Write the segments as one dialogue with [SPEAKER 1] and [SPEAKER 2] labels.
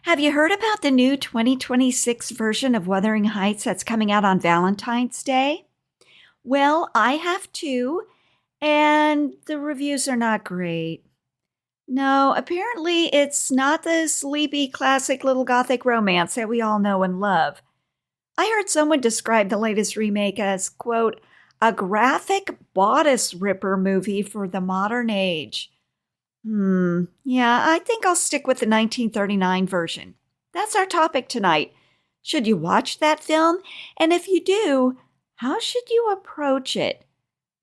[SPEAKER 1] Have you heard about the new 2026 version of Wuthering Heights that's coming out on Valentine's Day? Well, I have too, and the reviews are not great. No, apparently it's not the sleepy classic little Gothic romance that we all know and love. I heard someone describe the latest remake as, quote, a graphic bodice ripper movie for the modern age. Yeah, I think I'll stick with the 1939 version. That's our topic tonight. Should you watch that film? And if you do, how should you approach it?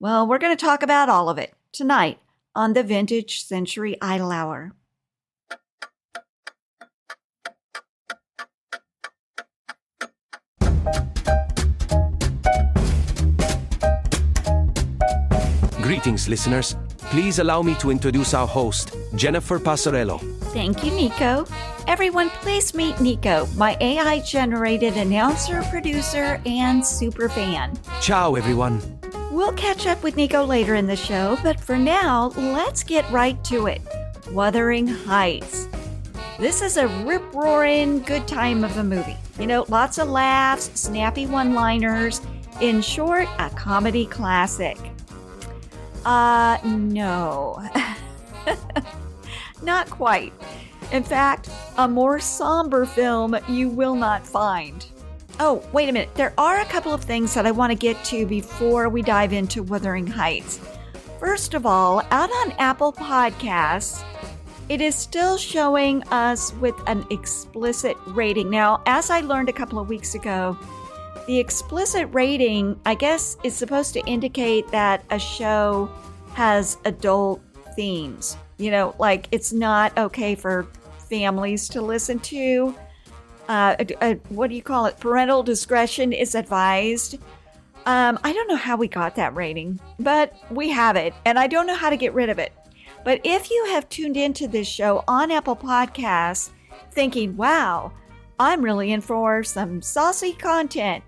[SPEAKER 1] Well, we're going to talk about all of it tonight on the Vintage Century Idle Hour.
[SPEAKER 2] Greetings, listeners. Please allow me to introduce our host, Jennifer Passarello.
[SPEAKER 1] Thank you, Nico. Everyone, please meet Nico, my AI-generated announcer, producer, and superfan.
[SPEAKER 2] Ciao, everyone.
[SPEAKER 1] We'll catch up with Nico later in the show, but for now, let's get right to it. Wuthering Heights. This is a rip-roaring good time of a movie. You know, lots of laughs, snappy one-liners. In short, a comedy classic. No. Not quite. In fact, a more somber film you will not find. Oh, wait a minute. There are a couple of things that I want to get to before we dive into Wuthering Heights. First of all, out on Apple Podcasts, it is still showing us with an explicit rating. Now, as I learned a couple of weeks ago, the explicit rating, I guess, is supposed to indicate that a show has adult themes. You know, like it's not okay for families to listen to. What do you call it? Parental discretion is advised. I don't know how we got that rating, but we have it, and I don't know how to get rid of it. But if you have tuned into this show on Apple Podcasts thinking, wow, I'm really in for some saucy content,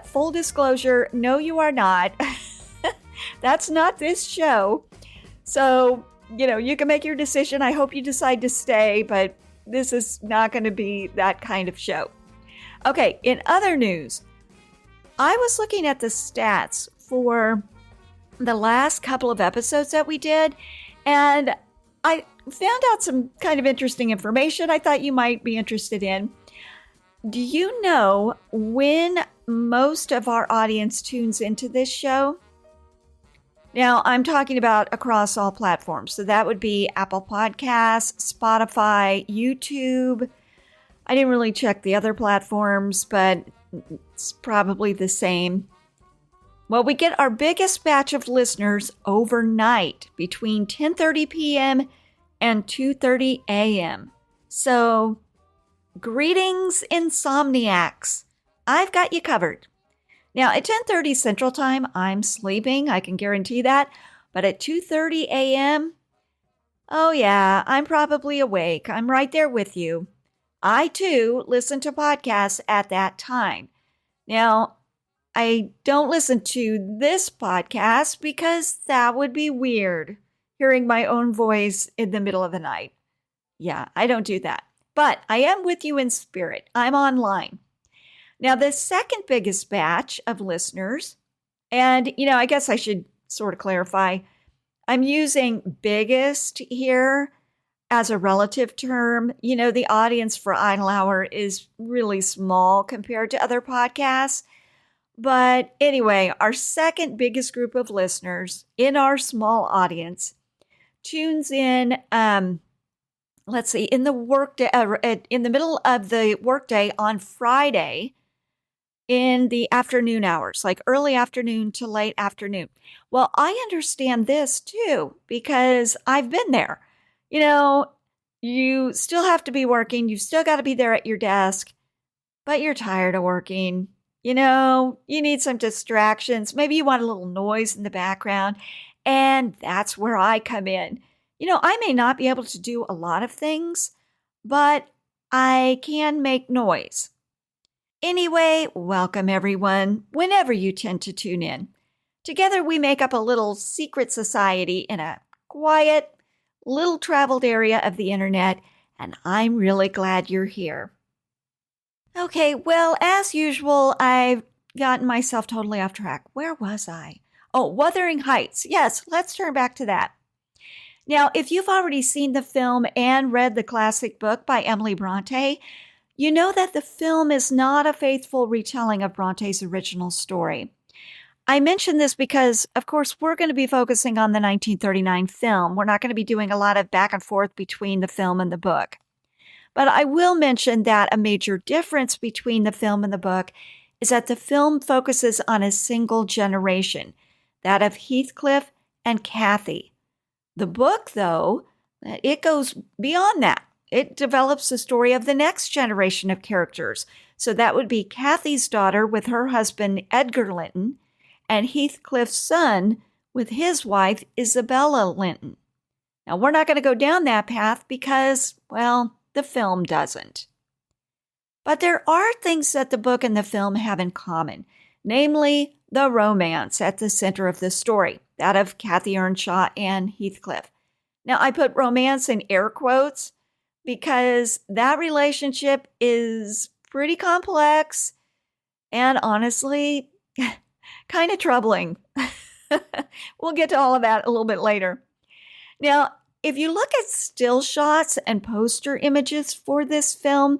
[SPEAKER 1] full disclosure, no, you are not. That's not this show. So, you know, you can make your decision. I hope you decide to stay, but this is not going to be that kind of show. Okay, in other news, I was looking at the stats for the last couple of episodes that we did, and I found out some kind of interesting information I thought you might be interested in. Do you know when most of our audience tunes into this show? Now, I'm talking about across all platforms. So that would be Apple Podcasts, Spotify, YouTube. I didn't really check the other platforms, but it's probably the same. Well, we get our biggest batch of listeners overnight between 10:30 p.m. and 2:30 a.m. So, greetings, insomniacs. I've got you covered. Now, at 10:30 Central Time, I'm sleeping. I can guarantee that. But at 2:30 a.m., oh yeah, I'm probably awake. I'm right there with you. I, too, listen to podcasts at that time. Now, I don't listen to this podcast because that would be weird, hearing my own voice in the middle of the night. Yeah, I don't do that. But I am with you in spirit. I'm online. Now, the second biggest batch of listeners, and, you know, I guess I should sort of clarify, I'm using biggest here as a relative term. You know, the audience for Idle Hour is really small compared to other podcasts. But anyway, our second biggest group of listeners in our small audience tunes in, let's see, in the workday, in the middle of the workday on Friday, in the afternoon hours, like early afternoon to late afternoon. Well, I understand this too, because I've been there. You know, you still have to be working. You've still got to be there at your desk, but you're tired of working. You know, you need some distractions. Maybe you want a little noise in the background. And that's where I come in. You know, I may not be able to do a lot of things, but I can make noise. Anyway, welcome everyone, whenever you tend to tune in. Together we make up a little secret society in a quiet, little traveled area of the internet, and I'm really glad you're here. Okay, well, as usual, I've gotten myself totally off track. Where was I? Oh, Wuthering Heights. Yes, let's turn back to that. Now, if you've already seen the film and read the classic book by Emily Bronte, you know that the film is not a faithful retelling of Bronte's original story. I mention this because, of course, we're going to be focusing on the 1939 film. We're not going to be doing a lot of back and forth between the film and the book. But I will mention that a major difference between the film and the book is that the film focuses on a single generation, that of Heathcliff and Cathy. The book, though, it goes beyond that. It develops the story of the next generation of characters. So that would be Cathy's daughter with her husband, Edgar Linton, and Heathcliff's son with his wife, Isabella Linton. Now, we're not going to go down that path because, well, the film doesn't. But there are things that the book and the film have in common, namely the romance at the center of the story, that of Cathy Earnshaw and Heathcliff. Now, I put romance in air quotes because that relationship is pretty complex and honestly, kind of troubling. We'll get to all of that a little bit later. Now, if you look at still shots and poster images for this film,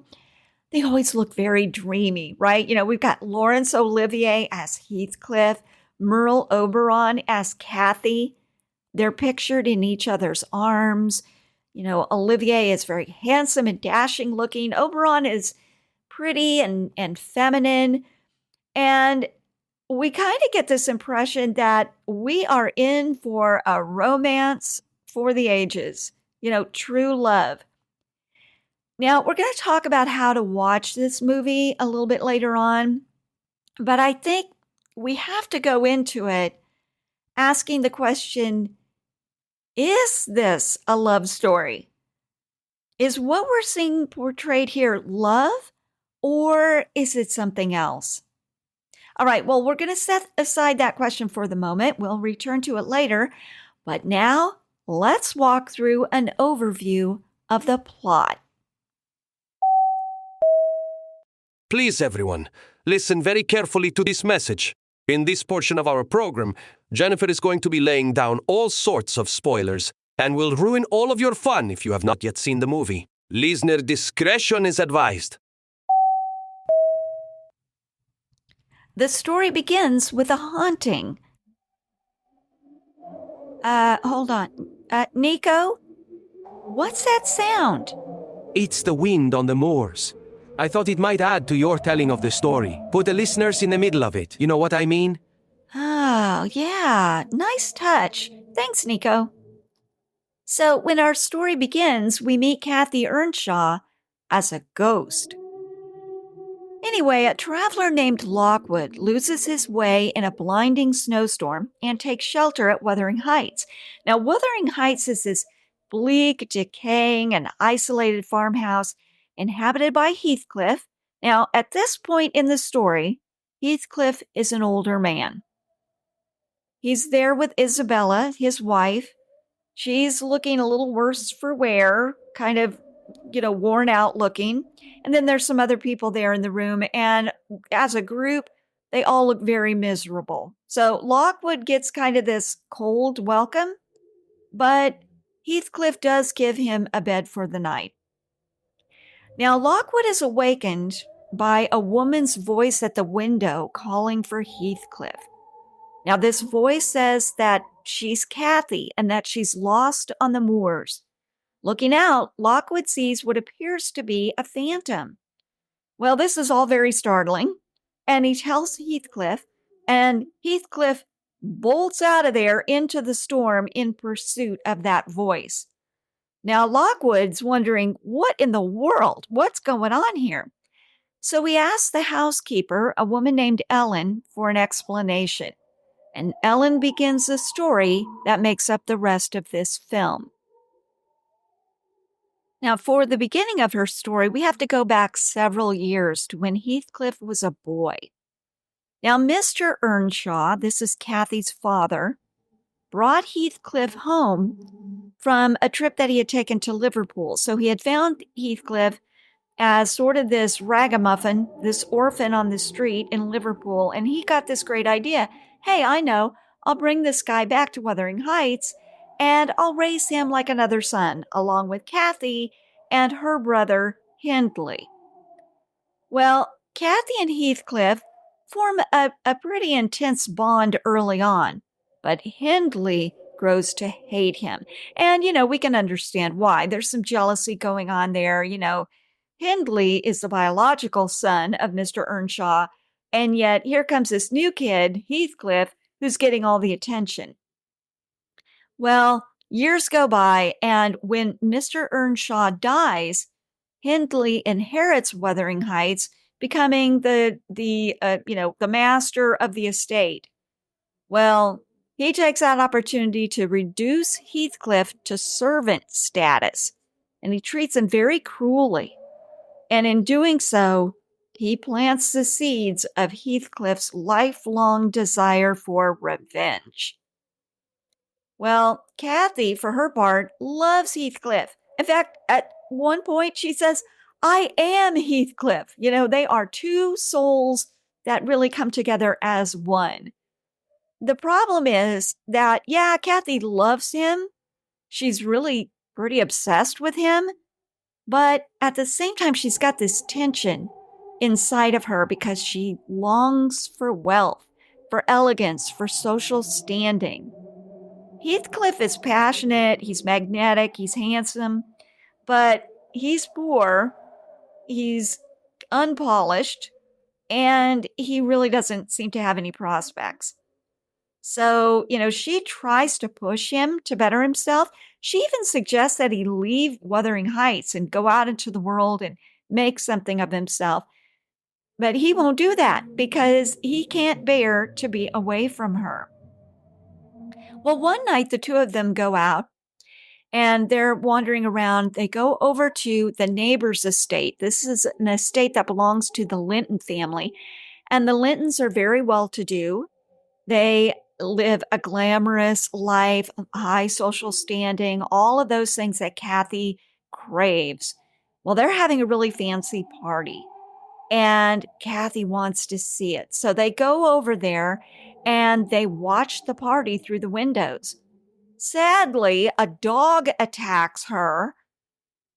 [SPEAKER 1] they always look very dreamy, right? You know, we've got Laurence Olivier as Heathcliff, Merle Oberon as Cathy. They're pictured in each other's arms. You know, Olivier is very handsome and dashing looking. Oberon is pretty and feminine. And we kind of get this impression that we are in for a romance for the ages, you know, true love. Now, we're going to talk about how to watch this movie a little bit later on, but I think we have to go into it asking the question, is this a love story? Is what we're seeing portrayed here love, or is it something else? All right, well, we're going to set aside that question for the moment. We'll return to it later. But now, let's walk through an overview of the plot.
[SPEAKER 2] Please, everyone, listen very carefully to this message. In this portion of our program, Jennifer is going to be laying down all sorts of spoilers and will ruin all of your fun if you have not yet seen the movie. Listener discretion is advised.
[SPEAKER 1] The story begins with a haunting. Hold on. Nico? What's that sound?
[SPEAKER 2] It's the wind on the moors. I thought it might add to your telling of the story. Put the listeners in the middle of it. You know what I mean?
[SPEAKER 1] Oh, yeah. Nice touch. Thanks, Nico. So, when our story begins, we meet Cathy Earnshaw as a ghost. Anyway, a traveler named Lockwood loses his way in a blinding snowstorm and takes shelter at Wuthering Heights. Now, Wuthering Heights is this bleak, decaying, and isolated farmhouse inhabited by Heathcliff. Now, at this point in the story, Heathcliff is an older man. He's there with Isabella, his wife. She's looking a little worse for wear, kind of, worn out looking. And then there's some other people there in the room. And as a group, they all look very miserable. So Lockwood gets kind of this cold welcome, but Heathcliff does give him a bed for the night. Now, Lockwood is awakened by a woman's voice at the window calling for Heathcliff. Now, this voice says that she's Cathy and that she's lost on the moors. Looking out, Lockwood sees what appears to be a phantom. Well, this is all very startling, and he tells Heathcliff, and Heathcliff bolts out of there into the storm in pursuit of that voice. Now, Lockwood's wondering, what in the world? What's going on here? So he asks the housekeeper, a woman named Ellen, for an explanation. And Ellen begins the story that makes up the rest of this film. Now, for the beginning of her story, we have to go back several years to when Heathcliff was a boy. Now, Mr. Earnshaw, this is Cathy's father, brought Heathcliff home from a trip that he had taken to Liverpool. So he had found Heathcliff as sort of this ragamuffin, this orphan on the street in Liverpool, and he got this great idea. Hey, I know, I'll bring this guy back to Wuthering Heights, and I'll raise him like another son, along with Kathy and her brother, Hindley. Well, Kathy and Heathcliff form a pretty intense bond early on, but Hindley grows to hate him. And, we can understand why. There's some jealousy going on there. Hindley is the biological son of Mr. Earnshaw, and yet here comes this new kid, Heathcliff, who's getting all the attention. Well, years go by, and when Mr. Earnshaw dies, Hindley inherits Wuthering Heights, becoming the master of the estate. Well, he takes that opportunity to reduce Heathcliff to servant status, and he treats him very cruelly. And in doing so, he plants the seeds of Heathcliff's lifelong desire for revenge. Well, Kathy, for her part, loves Heathcliff. In fact, at one point she says, I am Heathcliff. They are two souls that really come together as one. The problem is that, Kathy loves him. She's really pretty obsessed with him. But at the same time, she's got this tension inside of her because she longs for wealth, for elegance, for social standing. Heathcliff is passionate, he's magnetic, he's handsome, but he's poor, he's unpolished, and he really doesn't seem to have any prospects. So, she tries to push him to better himself. She even suggests that he leave Wuthering Heights and go out into the world and make something of himself. But he won't do that because he can't bear to be away from her. Well, one night the two of them go out and they're wandering around. They go over to the neighbor's estate. This is an estate that belongs to the Linton family. And the Lintons are very well-to-do. They live a glamorous life, high social standing, all of those things that Kathy craves. Well, they're having a really fancy party, and Kathy wants to see it. So they go over there, and they watch the party through the windows. Sadly, a dog attacks her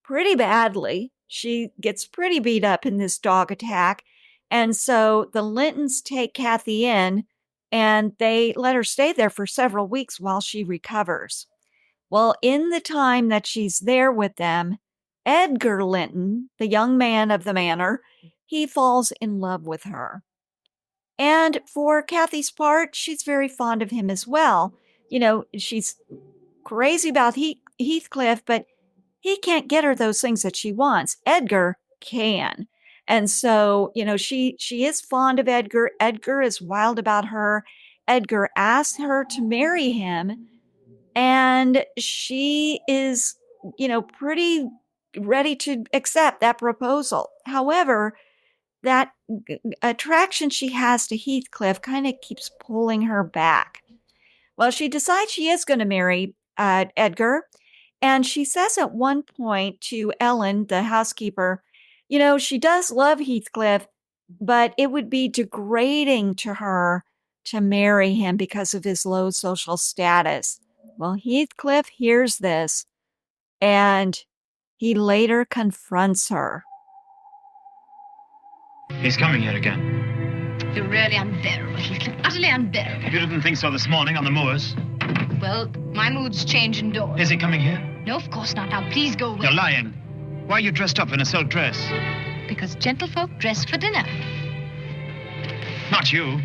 [SPEAKER 1] pretty badly. She gets pretty beat up in this dog attack, and so the Lintons take Kathy in, and they let her stay there for several weeks while she recovers. Well, in the time that she's there with them, Edgar Linton, the young man of the manor, he falls in love with her. And for Kathy's part, she's very fond of him as well. She's crazy about Heathcliff, but he can't get her those things that she wants. Edgar can. And so, she is fond of Edgar. Edgar is wild about her. Edgar asks her to marry him. And she is, pretty ready to accept that proposal. However, that attraction she has to Heathcliff kind of keeps pulling her back. Well, she decides she is going to marry Edgar. And she says at one point to Ellen, the housekeeper, she does love Heathcliff, but it would be degrading to her to marry him because of his low social status. Well, Heathcliff hears this, and he later confronts her.
[SPEAKER 3] He's coming here again.
[SPEAKER 4] You're really unbearable, Heathcliff. Utterly unbearable.
[SPEAKER 3] You didn't think so this morning on the moors?
[SPEAKER 4] Well, my moods change indoors.
[SPEAKER 3] Is he coming here?
[SPEAKER 4] No, of course not. Now, please go away.
[SPEAKER 3] You're lying. Why are you dressed up in a silk dress?
[SPEAKER 4] Because gentlefolk dress for dinner.
[SPEAKER 3] Not you.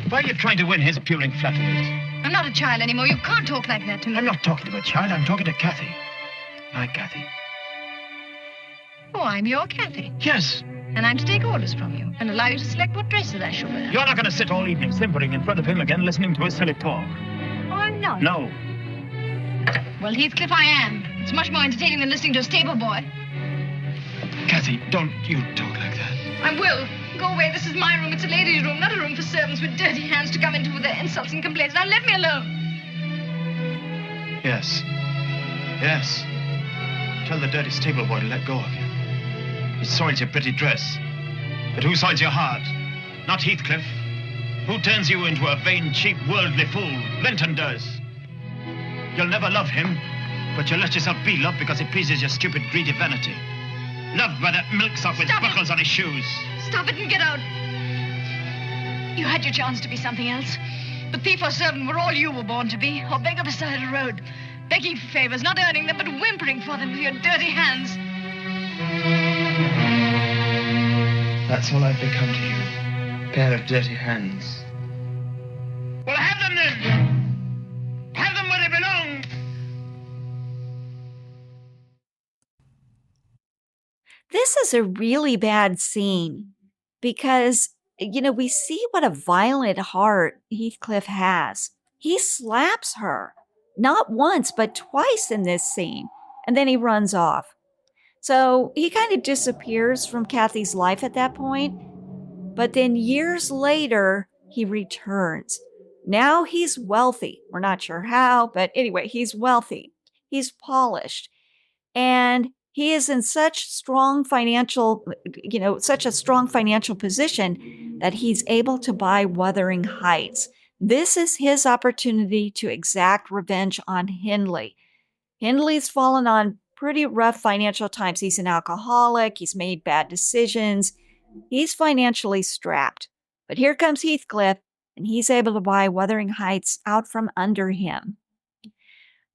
[SPEAKER 3] Why are you trying to win his puling flatteries?
[SPEAKER 4] I'm not a child anymore. You can't talk like that to me.
[SPEAKER 3] I'm not talking to a child. I'm talking to Kathy. Hi, Kathy.
[SPEAKER 4] Oh, I'm your Kathy.
[SPEAKER 3] Yes.
[SPEAKER 4] And I'm to take orders from you and allow you to select what dresses I shall wear.
[SPEAKER 3] You're not going to sit all evening simpering in front of him again, listening to his silly talk.
[SPEAKER 4] Oh, I'm not.
[SPEAKER 3] No.
[SPEAKER 4] Well, Heathcliff, I am. It's much more entertaining than listening to a stable boy.
[SPEAKER 3] Kathy, don't you talk like that.
[SPEAKER 4] I will. Go away. This is my room. It's a lady's room, not a room for servants with dirty hands to come into with their insults and complaints. Now let me alone.
[SPEAKER 3] Yes. Yes. Tell the dirty stable boy to let go of you. He soils your pretty dress. But who soils your heart? Not Heathcliff. Who turns you into a vain, cheap, worldly fool? Linton does. You'll never love him, but you'll let yourself be loved because it pleases your stupid, greedy vanity. Loved by that milksop with buckles on his shoes.
[SPEAKER 4] Stop it and get out. You had your chance to be something else. The thief or servant were all you were born to be, or beggar beside a road. Begging for favors, not earning them, but whimpering for them with your dirty hands.
[SPEAKER 3] That's all I've become to you. A pair of dirty hands. Well, have them then! Have them where they belong!
[SPEAKER 1] This is a really bad scene because, we see what a violent heart Heathcliff has. He slaps her, not once, but twice in this scene, and then he runs off. So he kind of disappears from Kathy's life at that point, but then years later, he returns. Now he's wealthy. We're not sure how, but anyway, he's wealthy. He's polished, and he is in such a strong financial position that he's able to buy Wuthering Heights. This is his opportunity to exact revenge on Hindley. Hindley's fallen on pretty rough financial times. He's an alcoholic. He's made bad decisions. He's financially strapped. But here comes Heathcliff, and he's able to buy Wuthering Heights out from under him.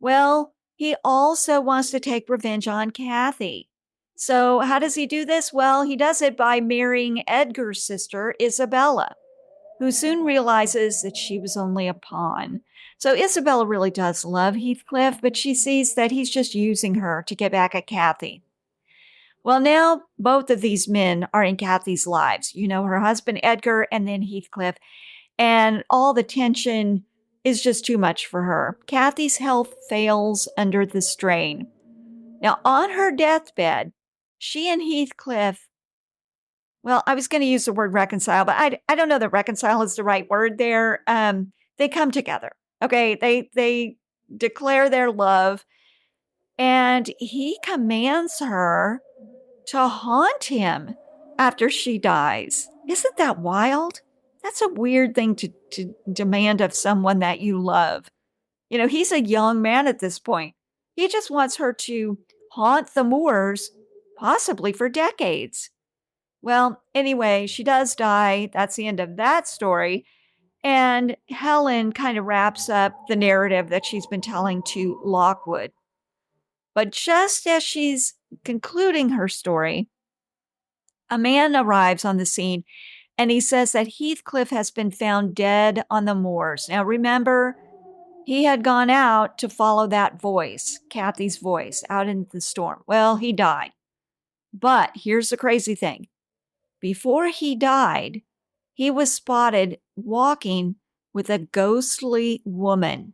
[SPEAKER 1] Well, he also wants to take revenge on Kathy. So how does he do this? Well, he does it by marrying Edgar's sister, Isabella, who soon realizes that she was only a pawn. So Isabella really does love Heathcliff, but she sees that he's just using her to get back at Kathy. Well, now both of these men are in Kathy's lives. Her husband Edgar and then Heathcliff, and all the tension is just too much for her. Kathy's health fails under the strain. Now, on her deathbed, she and Heathcliff, well, I was going to use the word reconcile, but I don't know that reconcile is the right word there. They come together. Okay, they declare their love, and he commands her to haunt him after she dies. Isn't that wild? That's a weird thing to demand of someone that you love. He's a young man at this point. He just wants her to haunt the moors, possibly for decades. Well, anyway, she does die. That's the end of that story. And Helen kind of wraps up the narrative that she's been telling to Lockwood. But just as she's concluding her story, a man arrives on the scene, and he says that Heathcliff has been found dead on the moors. Now, remember, he had gone out to follow that voice, Kathy's voice, out in the storm. Well, he died. But here's the crazy thing. Before he died, he was spotted walking with a ghostly woman.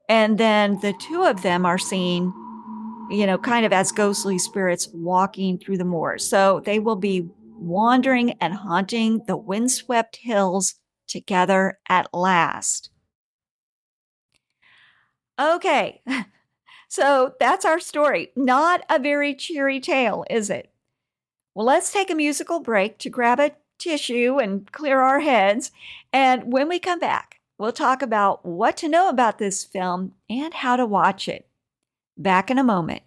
[SPEAKER 1] And then the two of them are seen, kind of as ghostly spirits walking through the moors. So they will be wandering and haunting the windswept hills together at last. Okay, so that's our story. Not a very cheery tale, is it? Well, let's take a musical break to grab a tissue and clear our heads. And when we come back, we'll talk about what to know about this film and how to watch it. Back in a moment.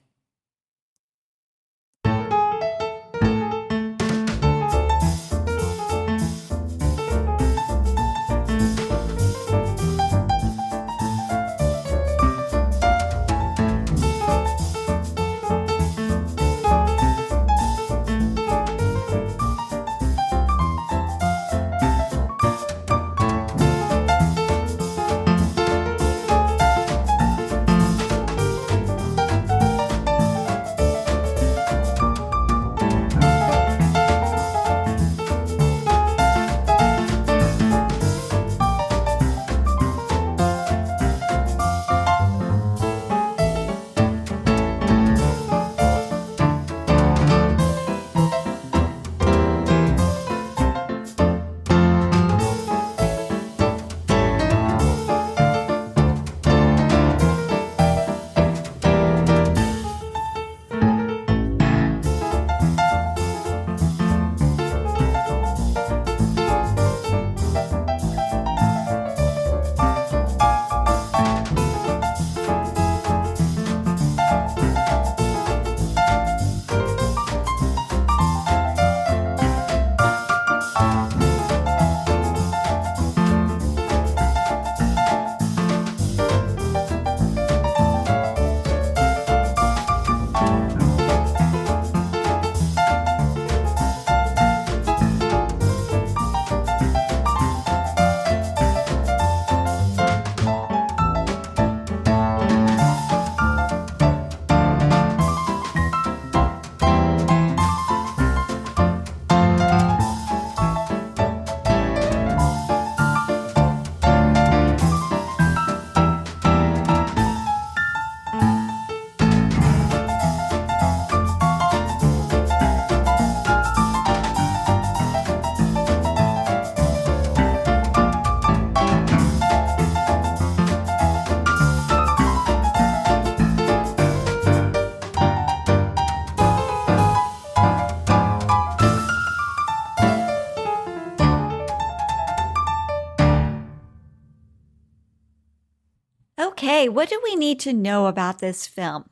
[SPEAKER 1] Okay, what do we need to know about this film?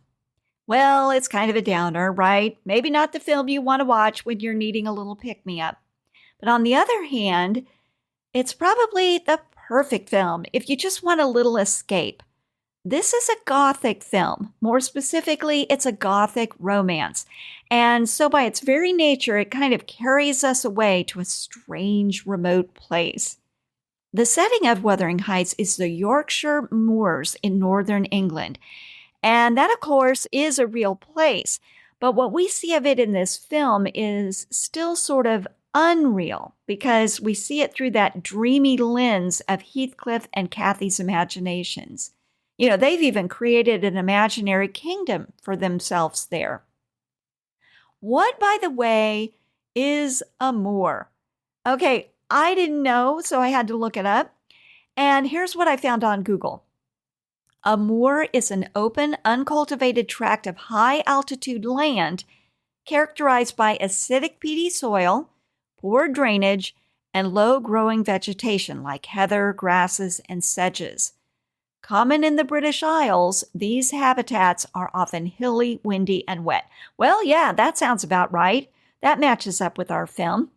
[SPEAKER 1] Well, it's kind of a downer, right? Maybe not the film you want to watch when you're needing a little pick-me-up. But on the other hand, it's probably the perfect film if you just want a little escape. This is a Gothic film. More specifically, it's a Gothic romance. And so by its very nature, it kind of carries us away to a strange, remote place. The setting of Wuthering Heights is the Yorkshire Moors in northern England. And that, of course, is a real place. But what we see of it in this film is still sort of unreal because we see it through that dreamy lens of Heathcliff and Cathy's imaginations. They've even created an imaginary kingdom for themselves there. What, by the way, is a moor? Okay, I didn't know, so I had to look it up. And here's what I found on Google. A moor is an open, uncultivated tract of high-altitude land characterized by acidic peaty soil, poor drainage, and low-growing vegetation like heather, grasses, and sedges. Common in the British Isles, these habitats are often hilly, windy, and wet. Well, yeah, that sounds about right. That matches up with our film.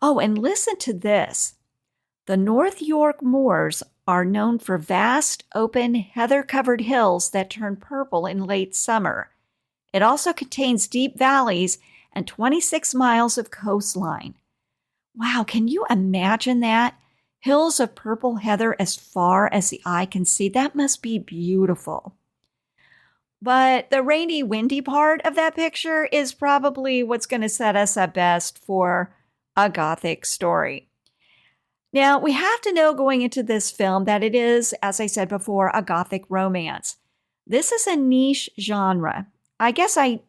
[SPEAKER 1] Oh, and listen to this. The North York Moors are known for vast, open, heather-covered hills that turn purple in late summer. It also contains deep valleys and 26 miles of coastline. Wow, can you imagine that? Hills of purple heather as far as the eye can see. That must be beautiful. But the rainy, windy part of that picture is probably what's going to set us up best for a Gothic story. Now, we have to know going into this film that it is, as I said before, a Gothic romance. This is a niche genre. I guess I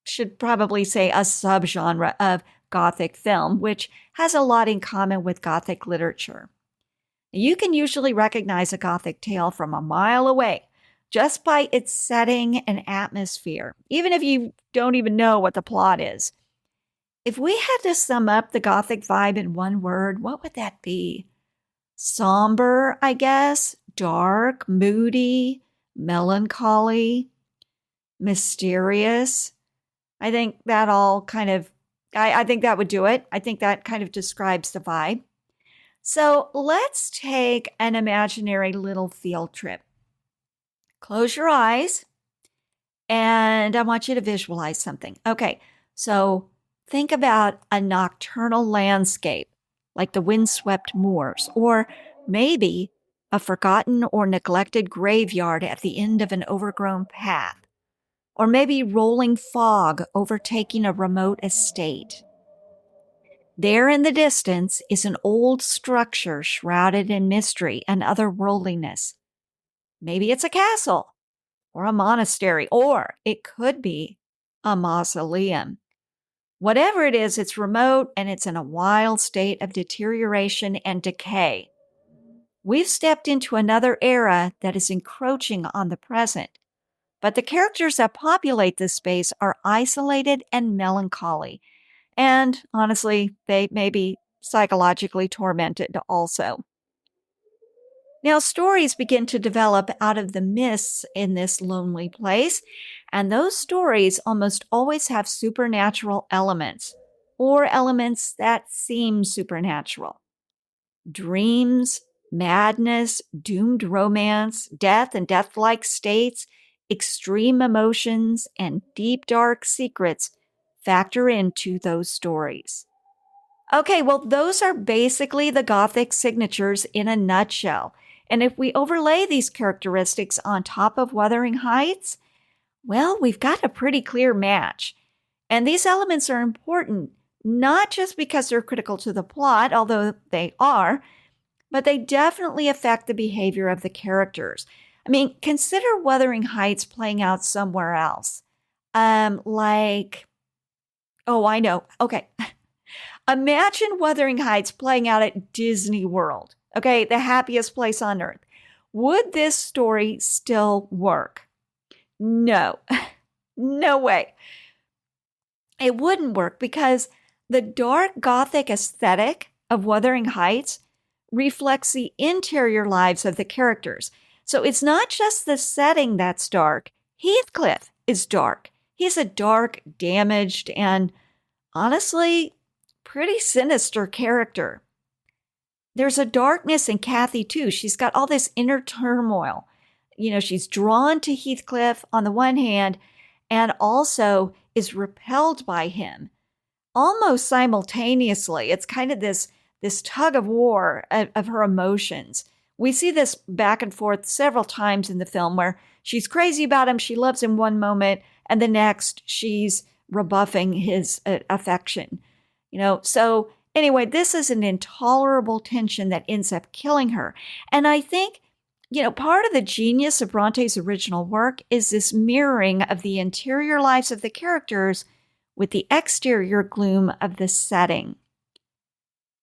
[SPEAKER 1] should probably say a subgenre of Gothic film, which has a lot in common with Gothic literature. You can usually recognize a Gothic tale from a mile away just by its setting and atmosphere, even if you don't even know what the plot is. If we had to sum up the Gothic vibe in one word, what would that be? Somber, I guess. Dark, moody, melancholy, mysterious. I think that all kind of, I think that would do it. I think that kind of describes the vibe. So let's take an imaginary little field trip. Close your eyes, and I want you to visualize something. Okay, so think about a nocturnal landscape, like the windswept moors, or maybe a forgotten or neglected graveyard at the end of an overgrown path, or maybe rolling fog overtaking a remote estate. There in the distance is an old structure shrouded in mystery and otherworldliness. Maybe it's a castle, or a monastery, or it could be a mausoleum. Whatever it is, it's remote and it's in a wild state of deterioration and decay. We've stepped into another era that is encroaching on the present, but the characters that populate this space are isolated and melancholy. And honestly, they may be psychologically tormented also. Now, stories begin to develop out of the mists in this lonely place, and those stories almost always have supernatural elements, or elements that seem supernatural. Dreams, madness, doomed romance, death and death-like states, extreme emotions, and deep, dark secrets factor into those stories. Okay, well, those are basically the Gothic signatures in a nutshell. And if we overlay these characteristics on top of Wuthering Heights, well, we've got a pretty clear match. And these elements are important, not just because they're critical to the plot, although they are, but they definitely affect the behavior of the characters. I mean, consider Wuthering Heights playing out somewhere else. Oh, I know. Okay. Imagine Wuthering Heights playing out at Disney World. Okay, the happiest place on earth. Would this story still work? No. No way. It wouldn't work because the dark Gothic aesthetic of Wuthering Heights reflects the interior lives of the characters. So it's not just the setting that's dark. Heathcliff is dark. He's a dark, damaged, and honestly, pretty sinister character. There's a darkness in Kathy, too. She's got all this inner turmoil. She's drawn to Heathcliff on the one hand, and also is repelled by him almost simultaneously. It's kind of this tug of war of her emotions. We see this back and forth several times in the film where she's crazy about him, she loves him one moment, and the next she's rebuffing his affection. So anyway, this is an intolerable tension that ends up killing her. And I think, part of the genius of Bronte's original work is this mirroring of the interior lives of the characters with the exterior gloom of the setting.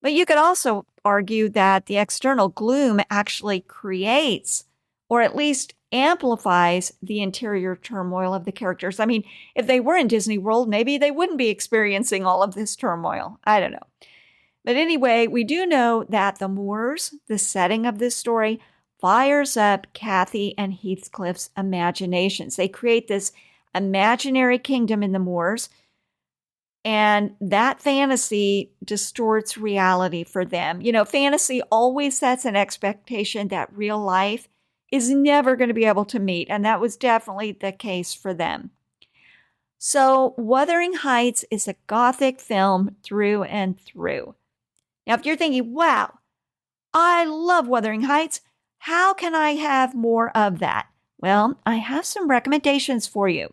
[SPEAKER 1] But you could also argue that the external gloom actually creates, or at least amplifies, the interior turmoil of the characters. I mean, if they were in Disney World, maybe they wouldn't be experiencing all of this turmoil. I don't know. But anyway, we do know that the moors, the setting of this story, fires up Kathy and Heathcliff's imaginations. They create this imaginary kingdom in the moors, and that fantasy distorts reality for them. Fantasy always sets an expectation that real life is never going to be able to meet, and that was definitely the case for them. So, Wuthering Heights is a Gothic film through and through. Now, if you're thinking, wow, I love Wuthering Heights, how can I have more of that? Well, I have some recommendations for you.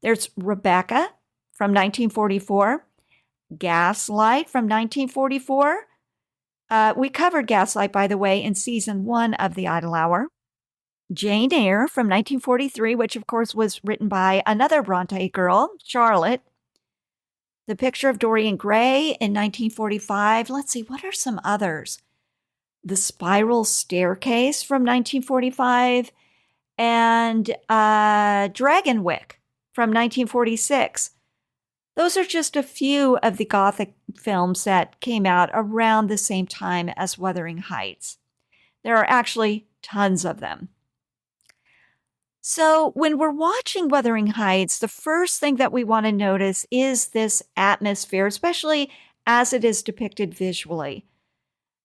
[SPEAKER 1] There's Rebecca from 1944, Gaslight from 1944. We covered Gaslight, by the way, in season 1 of The Idle Hour. Jane Eyre from 1943, which of course was written by another Bronte girl, Charlotte. The Picture of Dorian Gray in 1945. Let's see, what are some others? The Spiral Staircase from 1945, and Dragonwyck from 1946. Those are just a few of the Gothic films that came out around the same time as Wuthering Heights. There are actually tons of them. So when we're watching Wuthering Heights, the first thing that we want to notice is this atmosphere, especially as it is depicted visually.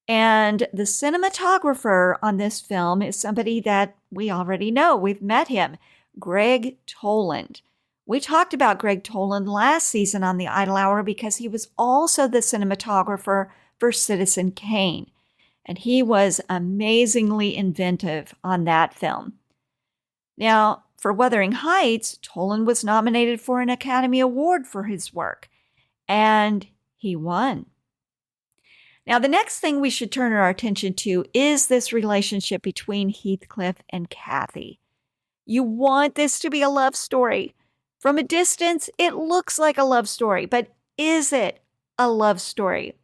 [SPEAKER 1] And the cinematographer on this film is somebody that we already know. We've met him, Greg Toland. We talked about Greg Toland last season on The Idle Hour because he was also the cinematographer for Citizen Kane. And he was amazingly inventive on that film. Now, for Wuthering Heights, Toland was nominated for an Academy Award for his work. And he won. Now, the next thing we should turn our attention to is this relationship between Heathcliff and Kathy. You want this to be a love story. From a distance, it looks like a love story, but is it a love story?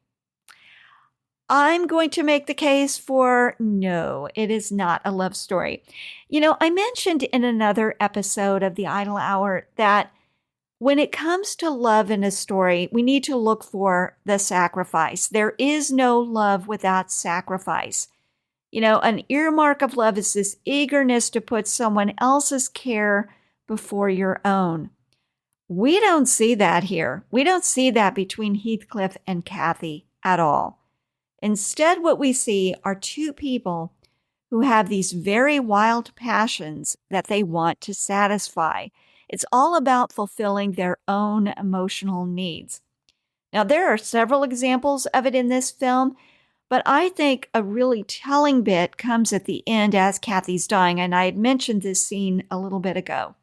[SPEAKER 1] I'm going to make the case for no, it is not a love story. I mentioned in another episode of The Idle Hour that when it comes to love in a story, we need to look for the sacrifice. There is no love without sacrifice. An earmark of love is this eagerness to put someone else's care before your own. We don't see that here. We don't see that between Heathcliff and Kathy at all. Instead, what we see are two people who have these very wild passions that they want to satisfy. It's all about fulfilling their own emotional needs. Now, there are several examples of it in this film, but I think a really telling bit comes at the end as Kathy's dying, and I had mentioned this scene a little bit ago.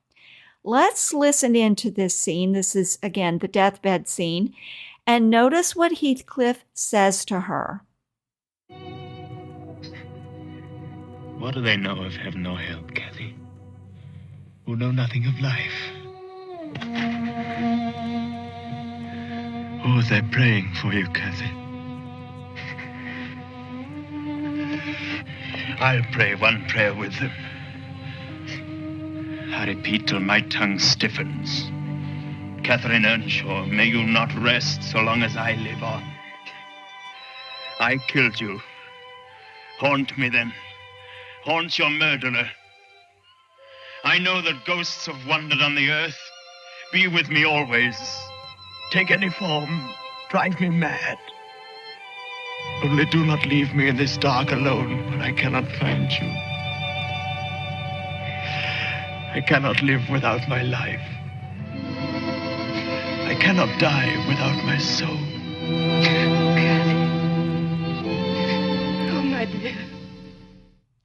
[SPEAKER 1] Let's listen into this scene. This is, again, the deathbed scene, and notice what Heathcliff says to her.
[SPEAKER 3] What do they know of heaven or hell, Kathy? Who know nothing of life? Oh, they're praying for you, Kathy. I'll pray one prayer with them. I repeat till my tongue stiffens. Catherine Earnshaw, may you not rest so long as I live on. I killed you. Haunt me then. haunts your murderer. I know that ghosts have wandered on the earth. Be with me always. Take any form. Drive me mad. Only do not leave me in this dark alone when I cannot find you. I cannot live without my life. I cannot die without my soul.
[SPEAKER 4] Oh, my dear.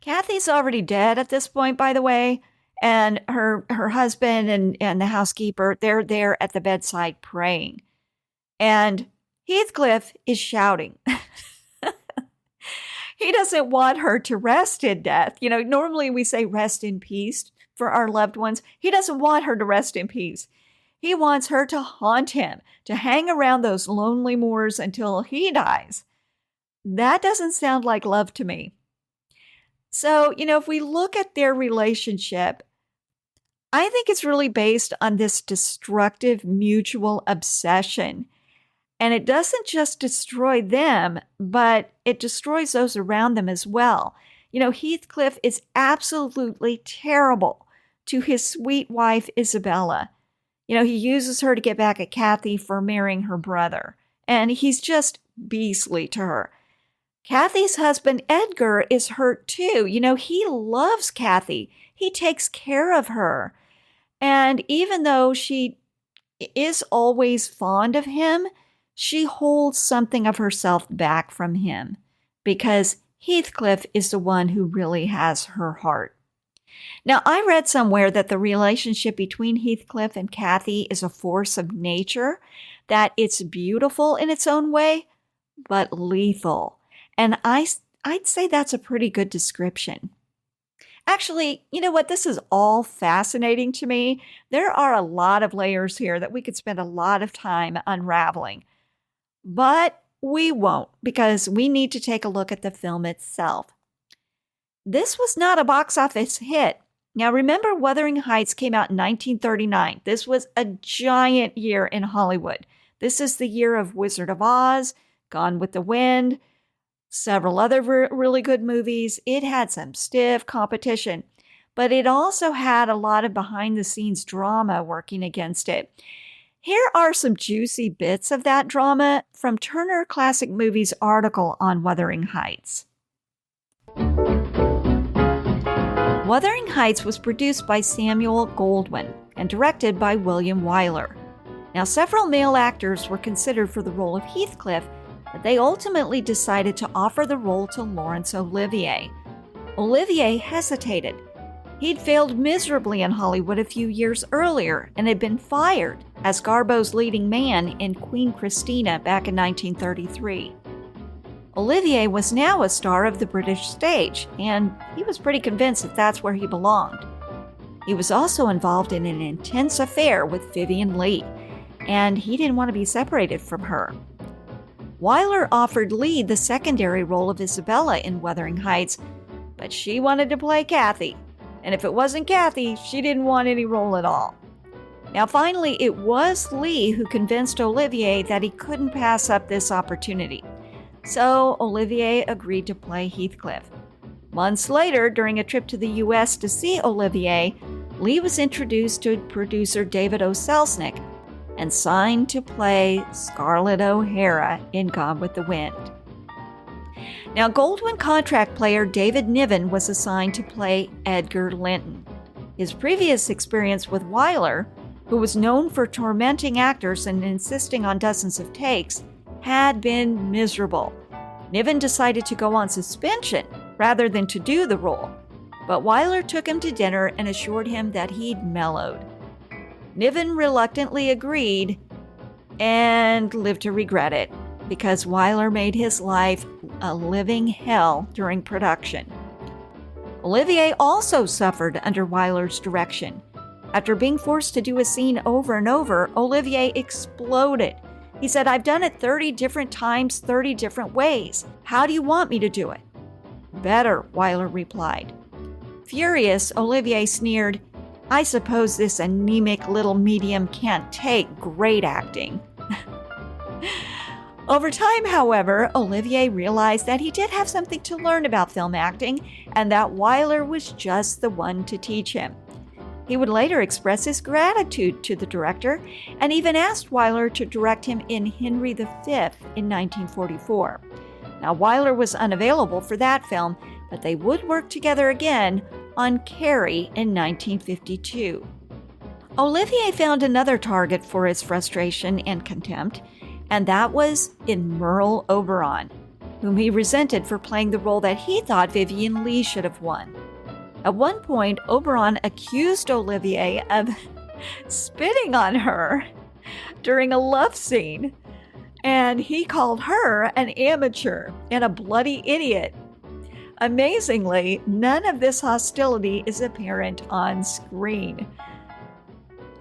[SPEAKER 1] Kathy's already dead at this point, by the way, and her husband and the housekeeper, they're there at the bedside praying. And Heathcliff is shouting. He doesn't want her to rest in death. You know, normally we say rest in peace for our loved ones. He doesn't want her to rest in peace. He wants her to haunt him, to hang around those lonely moors until he dies. That doesn't sound like love to me. So, you know, if we look at their relationship, I think it's really based on this destructive mutual obsession. And it doesn't just destroy them, but it destroys those around them as well. You know, Heathcliff is absolutely terrible to his sweet wife, Isabella. You know, he uses her to get back at Kathy for marrying her brother. And he's just beastly to her. Kathy's husband, Edgar, is hurt too. You know, he loves Kathy. He takes care of her. And even though she is always fond of him, she holds something of herself back from him because Heathcliff is the one who really has her heart. Now, I read somewhere that the relationship between Heathcliff and Kathy is a force of nature, that it's beautiful in its own way, but lethal. And I'd say that's a pretty good description. Actually, you know what? This is all fascinating to me. There are a lot of layers here that we could spend a lot of time unraveling. But we won't, because we need to take a look at the film itself. This was not a box office hit. Now remember, Wuthering Heights came out in 1939. This was a giant year in Hollywood. This is the year of Wizard of Oz, Gone with the Wind, several other really good movies. It had some stiff competition, but it also had a lot of behind-the-scenes drama working against it. Here are some juicy bits of that drama from Turner Classic Movies' article on Wuthering Heights. Wuthering Heights was produced by Samuel Goldwyn and directed by William Wyler. Now, several male actors were considered for the role of Heathcliff, but they ultimately decided to offer the role to Laurence Olivier. Olivier hesitated. He'd failed miserably in Hollywood a few years earlier and had been fired as Garbo's leading man in Queen Christina back in 1933. Olivier was now a star of the British stage, and he was pretty convinced that that's where he belonged. He was also involved in an intense affair with Vivien Leigh, and he didn't want to be separated from her. Wyler offered Leigh the secondary role of Isabella in Wuthering Heights, but she wanted to play Kathy. And if it wasn't Kathy, she didn't want any role at all. Now, finally, it was Leigh who convinced Olivier that he couldn't pass up this opportunity. So Olivier agreed to play Heathcliff. Months later, during a trip to the U.S. to see Olivier, Leigh was introduced to producer David O. Selznick and signed to play Scarlett O'Hara in Gone with the Wind. Now, Goldwyn contract player David Niven was assigned to play Edgar Linton. His previous experience with Wyler, who was known for tormenting actors and insisting on dozens of takes, had been miserable. Niven decided to go on suspension rather than to do the role, but Wyler took him to dinner and assured him that he'd mellowed. Niven reluctantly agreed and lived to regret it, because Wyler made his life a living hell during production. Olivier also suffered under Wyler's direction. After being forced to do a scene over and over, Olivier exploded. He said, "I've done it 30 different times, 30 different ways. How do you want me to do it?" "Better," Wyler replied. Furious, Olivier sneered, "I suppose this anemic little medium can't take great acting." Over time, however, Olivier realized that he did have something to learn about film acting and that Wyler was just the one to teach him. He would later express his gratitude to the director and even asked Wyler to direct him in Henry V in 1944. Now, Wyler was unavailable for that film, but they would work together again on Carrie in 1952. Olivier found another target for his frustration and contempt, and that was in Merle Oberon, whom he resented for playing the role that he thought Vivien Leigh should have won. At one point, Oberon accused Olivier of spitting on her during a love scene, and he called her an amateur and a bloody idiot. Amazingly, none of this hostility is apparent on screen.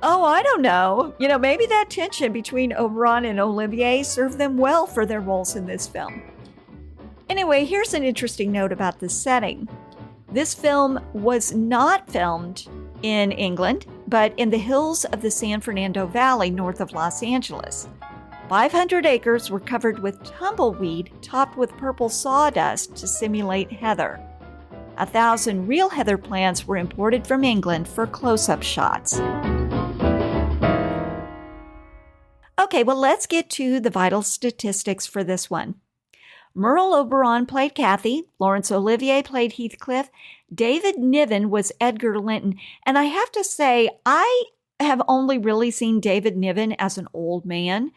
[SPEAKER 1] Oh, I don't know. Maybe that tension between Oberon and Olivier served them well for their roles in this film. Anyway, here's an interesting note about the setting. This film was not filmed in England, but in the hills of the San Fernando Valley north of Los Angeles. 500 acres were covered with tumbleweed topped with purple sawdust to simulate heather. 1,000 real heather plants were imported from England for close-up shots. Okay, well, let's get to the vital statistics for this one. Merle Oberon played Kathy, Laurence Olivier played Heathcliff, David Niven was Edgar Linton, and I have to say, I have only really seen David Niven as an old man.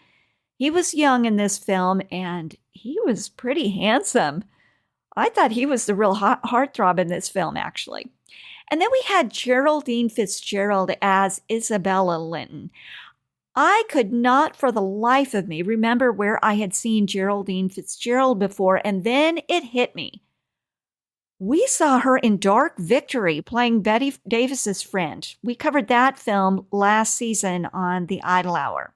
[SPEAKER 1] He was young in this film, and he was pretty handsome. I thought he was the real heartthrob in this film, actually. And then we had Geraldine Fitzgerald as Isabella Linton. I could not for the life of me remember where I had seen Geraldine Fitzgerald before, and then it hit me. We saw her in Dark Victory playing Betty Davis's friend. We covered that film last season on the Idle Hour.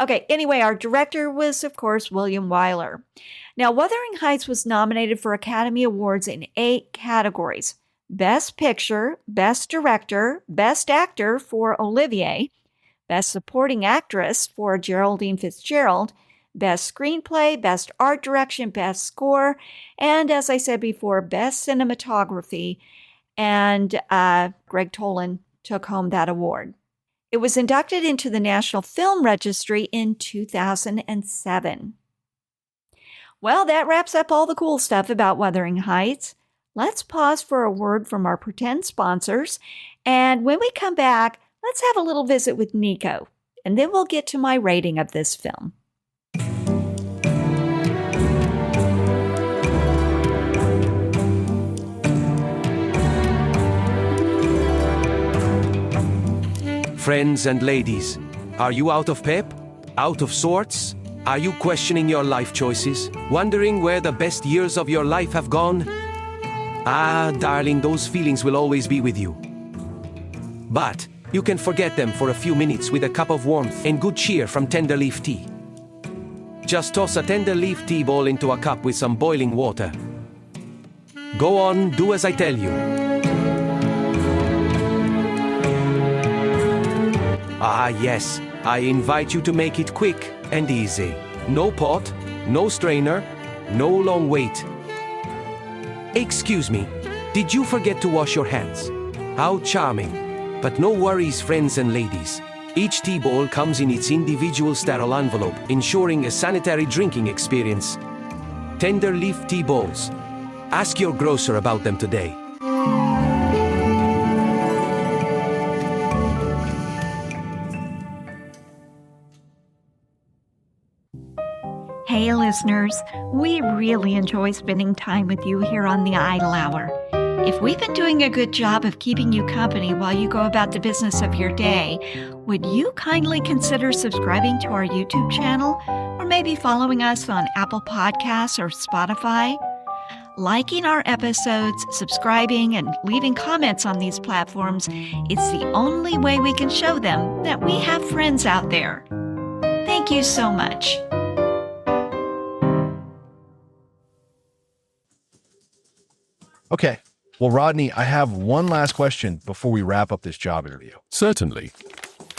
[SPEAKER 1] Okay, anyway, our director was, of course, William Wyler. Now, Wuthering Heights was nominated for Academy Awards in 8 categories. Best Picture, Best Director, Best Actor for Olivier, Best Supporting Actress for Geraldine Fitzgerald, Best Screenplay, Best Art Direction, Best Score, and as I said before, Best Cinematography, and Greg Toland took home that award. It was inducted into the National Film Registry in 2007. Well, that wraps up all the cool stuff about Wuthering Heights. Let's pause for a word from our pretend sponsors, and when we come back, let's have a little visit with Nico, and then we'll get to my rating of this film.
[SPEAKER 2] Friends and ladies, are you out of pep? Out of sorts? Are you questioning your life choices? Wondering where the best years of your life have gone? Ah, darling, those feelings will always be with you. But you can forget them for a few minutes with a cup of warmth and good cheer from Tender Leaf Tea. Just toss a Tender Leaf Tea ball into a cup with some boiling water. Go on, do as I tell you. Ah, yes, I invite you to make it quick and easy. No pot, no strainer, no long wait. Excuse me, did you forget to wash your hands? How charming. But no worries, friends and ladies. Each tea bowl comes in its individual sterile envelope, ensuring a sanitary drinking experience. Tender Leaf Tea Bowls. Ask your grocer about them today.
[SPEAKER 1] Hey listeners, we really enjoy spending time with you here on the Idle Hour. If we've been doing a good job of keeping you company while you go about the business of your day, would you kindly consider subscribing to our YouTube channel or maybe following us on Apple Podcasts or Spotify? Liking our episodes, subscribing, and leaving comments on these platforms is the only way we can show them that we have friends out there. Thank you so much.
[SPEAKER 5] Okay. Well, Rodney, I have one last question before we wrap up this job interview.
[SPEAKER 6] Certainly.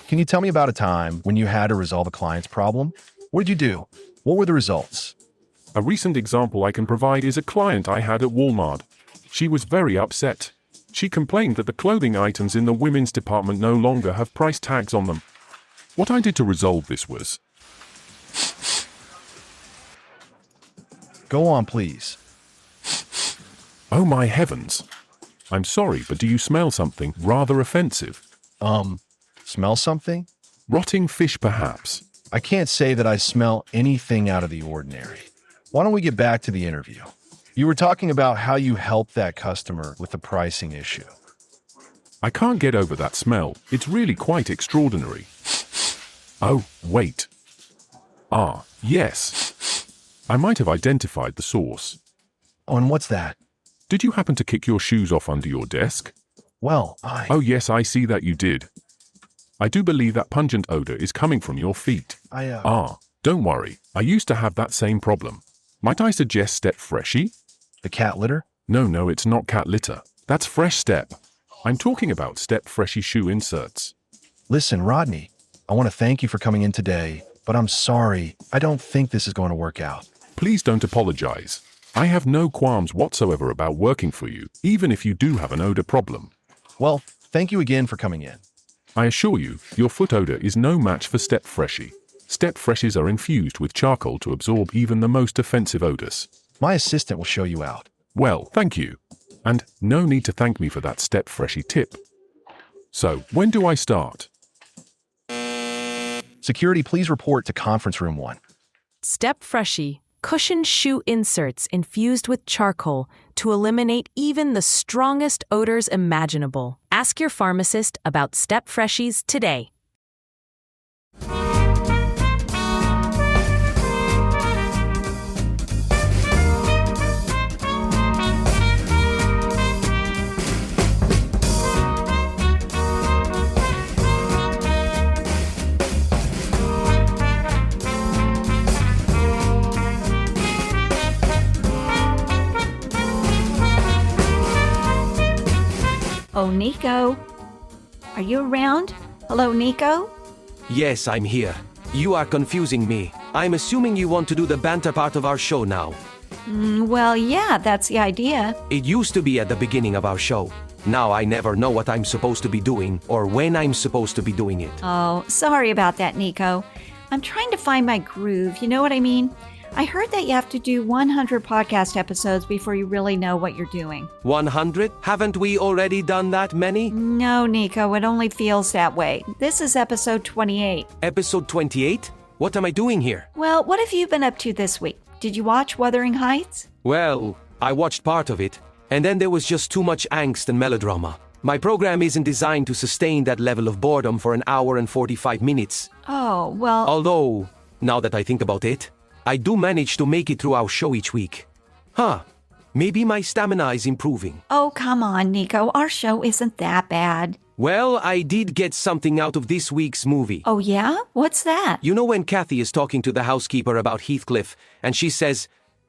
[SPEAKER 5] Can you tell me about a time when you had to resolve a client's problem? What did you do? What were the results?
[SPEAKER 6] A recent example I can provide is a client I had at Walmart. She was very upset. She complained that the clothing items in the women's department no longer have price tags on them. What I did to resolve this was...
[SPEAKER 5] Go on, please.
[SPEAKER 6] Oh my heavens. I'm sorry, but do you smell something rather offensive?
[SPEAKER 5] Smell something?
[SPEAKER 6] Rotting fish, perhaps.
[SPEAKER 5] I can't say that I smell anything out of the ordinary. Why don't we get back to the interview? You were talking about how you helped that customer with the pricing issue.
[SPEAKER 6] I can't get over that smell. It's really quite extraordinary. Oh, wait. Ah, yes. I might have identified the source.
[SPEAKER 5] Oh, and what's that?
[SPEAKER 6] Did you happen to kick your shoes off under your desk?
[SPEAKER 5] Well,
[SPEAKER 6] Oh yes, I see that you did. I do believe that pungent odor is coming from your feet. Don't worry. I used to have that same problem. Might I suggest Step Freshie?
[SPEAKER 5] The cat litter?
[SPEAKER 6] No, it's not cat litter. That's Fresh Step. I'm talking about Step Freshie shoe inserts.
[SPEAKER 5] Listen, Rodney, I want to thank you for coming in today, but I'm sorry. I don't think this is going to work out.
[SPEAKER 6] Please don't apologize. I have no qualms whatsoever about working for you, even if you do have an odor problem.
[SPEAKER 5] Well, thank you again for coming in.
[SPEAKER 6] I assure you, your foot odor is no match for Step Freshie. Step Freshies are infused with charcoal to absorb even the most offensive odors.
[SPEAKER 5] My assistant will show you out.
[SPEAKER 6] Well, thank you. And no need to thank me for that Step Freshie tip. So, when do I start?
[SPEAKER 5] Security, please report to conference room 1.
[SPEAKER 7] Step Freshie, cushioned shoe inserts infused with charcoal to eliminate even the strongest odors imaginable. Ask your pharmacist about Step Freshies today.
[SPEAKER 1] Oh, Nico. Are you around? Hello, Nico?
[SPEAKER 2] Yes, I'm here. You are confusing me. I'm assuming you want to do the banter part of our show now.
[SPEAKER 1] Well, yeah, that's the idea.
[SPEAKER 2] It used to be at the beginning of our show. Now I never know what I'm supposed to be doing or when I'm supposed to be doing it.
[SPEAKER 1] Oh, sorry about that, Nico. I'm trying to find my groove, you know what I mean? I heard that you have to do 100 podcast episodes before you really know what you're doing.
[SPEAKER 2] 100? Haven't we already done that many?
[SPEAKER 1] No, Nico, it only feels that way. This is episode 28.
[SPEAKER 2] Episode 28? What am I doing here?
[SPEAKER 1] Well, what have you been up to this week? Did you watch Wuthering Heights?
[SPEAKER 2] Well, I watched part of it, and then there was just too much angst and melodrama. My program isn't designed to sustain that level of boredom for an hour and 45 minutes.
[SPEAKER 1] Oh, well...
[SPEAKER 2] Although, now that I think about it, I do manage to make it through our show each week. Maybe my stamina is improving.
[SPEAKER 1] Oh, come on, Nico. Our show isn't that bad.
[SPEAKER 2] Well, I did get something out of this week's movie.
[SPEAKER 1] Oh, yeah? What's that?
[SPEAKER 2] You know when Kathy is talking to the housekeeper about Heathcliff, and she says,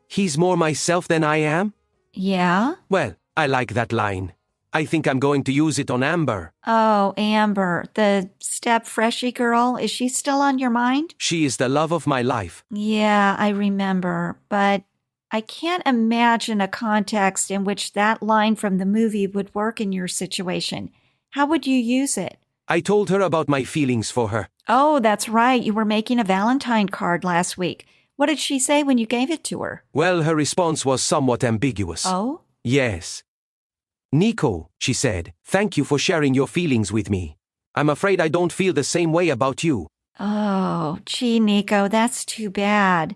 [SPEAKER 2] "He's more myself than I am"?
[SPEAKER 1] Yeah?
[SPEAKER 2] Well, I like that line. I think I'm going to use it on Amber.
[SPEAKER 1] Oh, Amber, the Step Freshie girl, is she still on your mind?
[SPEAKER 2] She is the love of my life.
[SPEAKER 1] Yeah, I remember, but I can't imagine a context in which that line from the movie would work in your situation. How would you use it?
[SPEAKER 2] I told her about my feelings for her.
[SPEAKER 1] Oh, that's right. You were making a Valentine card last week. What did she say when you gave it to her?
[SPEAKER 2] Well, her response was somewhat ambiguous.
[SPEAKER 1] Oh?
[SPEAKER 2] Yes. "Nico," she said, "thank you for sharing your feelings with me. I'm afraid I don't feel the same way about you."
[SPEAKER 1] Oh, gee, Nico, that's too bad.